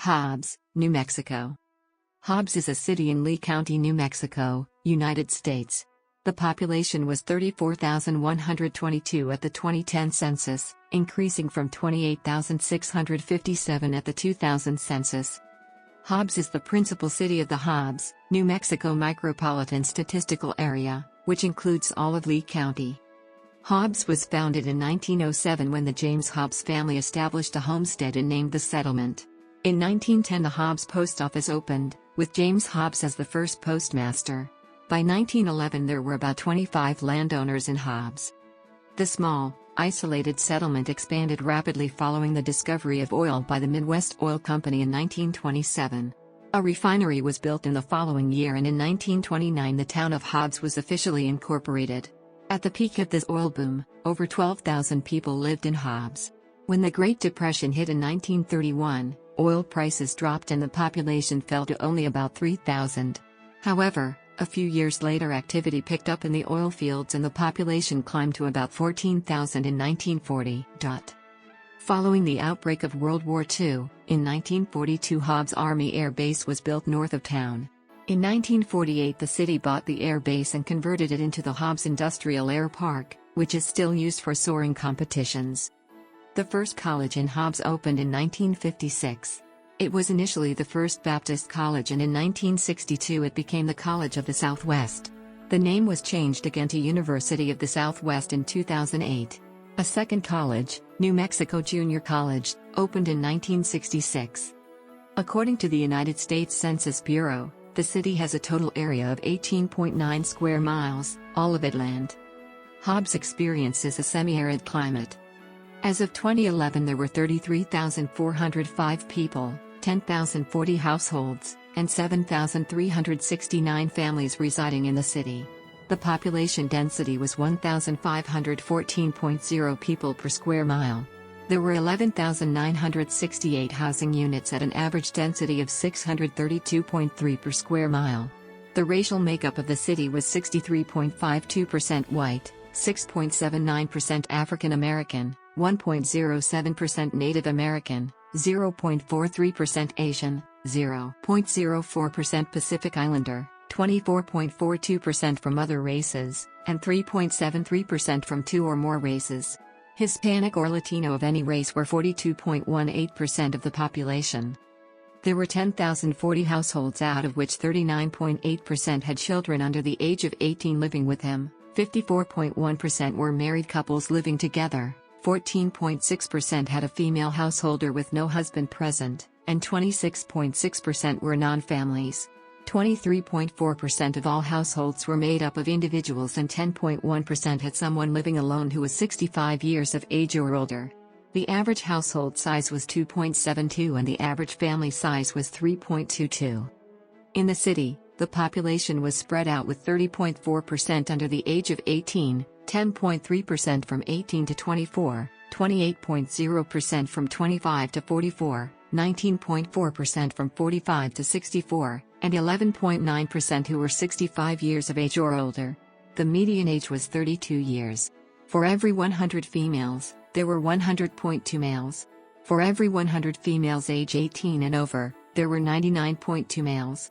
Hobbs, New Mexico. Hobbs is a city in Lee County, New Mexico, United States. The population was 34,122 at the 2010 census, increasing from 28,657 at the 2000 census. Hobbs is the principal city of the Hobbs, New Mexico Micropolitan Statistical Area, which includes all of Lee County. Hobbs was founded in 1907 when the James Hobbs family established a homestead and named the settlement. In 1910 the Hobbs post office opened, with James Hobbs as the first postmaster. By 1911 there were about 25 landowners in Hobbs. The small, isolated settlement expanded rapidly following the discovery of oil by the Midwest Oil Company in 1927. A refinery was built in the following year, and in 1929 the town of Hobbs was officially incorporated. At the peak of this oil boom, over 12,000 people lived in Hobbs. When the Great Depression hit in 1931, oil prices dropped and the population fell to only about 3,000. However, a few years later activity picked up in the oil fields and the population climbed to about 14,000 in 1940. Following the outbreak of World War II, in 1942 Hobbs Army Air Base was built north of town. In 1948 the city bought the air base and converted it into the Hobbs Industrial Air Park, which is still used for soaring competitions. The first college in Hobbs opened in 1956. It was initially the First Baptist College, and in 1962 it became the College of the Southwest. The name was changed again to University of the Southwest in 2008. A second college, New Mexico Junior College, opened in 1966. According to the United States Census Bureau, the city has a total area of 18.9 square miles, all of it land. Hobbs experiences a semi-arid climate. As of 2011 there were 33,405 people, 10,040 households, and 7,369 families residing in the city. The population density was 1,514.0 people per square mile. There were 11,968 housing units at an average density of 632.3 per square mile. The racial makeup of the city was 63.52% white, 6.79% African American, 1.07% Native American, 0.43% Asian, 0.04% Pacific Islander, 24.42% from other races, and 3.73% from two or more races. Hispanic or Latino of any race were 42.18% of the population. There were 10,040 households, out of which 39.8% had children under the age of 18 living with him, 54.1% were married couples living together, 14.6% had a female householder with no husband present, and 26.6% were non-families. 23.4% of all households were made up of individuals, and 10.1% had someone living alone who was 65 years of age or older. The average household size was 2.72 and the average family size was 3.22. In the city, the population was spread out, with 30.4% under the age of 18, 10.3% from 18 to 24, 28.0% from 25 to 44, 19.4% from 45 to 64, and 11.9% who were 65 years of age or older. The median age was 32 years. For every 100 females, there were 100.2 males. For every 100 females age 18 and over, there were 99.2 males.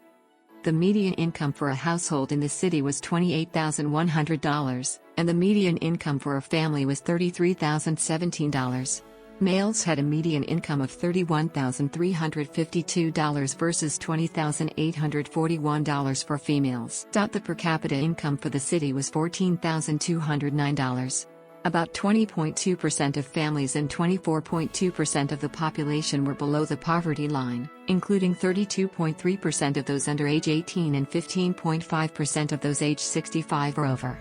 The median income for a household in the city was $28,100, and the median income for a family was $33,017. Males had a median income of $31,352 versus $20,841 for females. The per capita income for the city was $14,209. About 20.2% of families and 24.2% of the population were below the poverty line, including 32.3% of those under age 18 and 15.5% of those age 65 or over.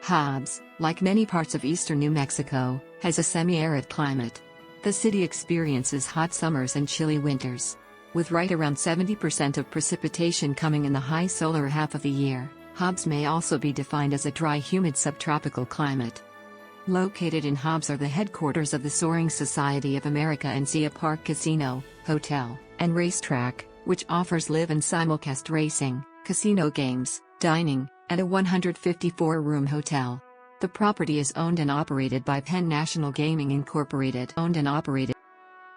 Hobbs, like many parts of eastern New Mexico, has a semi-arid climate. The city experiences hot summers and chilly winters. With right around 70% of precipitation coming in the high solar half of the year, Hobbs may also be defined as a dry, humid subtropical climate. Located in Hobbs are the headquarters of the Soaring Society of America and Zia Park Casino, Hotel, and Racetrack, which offers live and simulcast racing, casino games, dining, and a 154-room hotel. The property is owned and operated by Penn National Gaming Incorporated.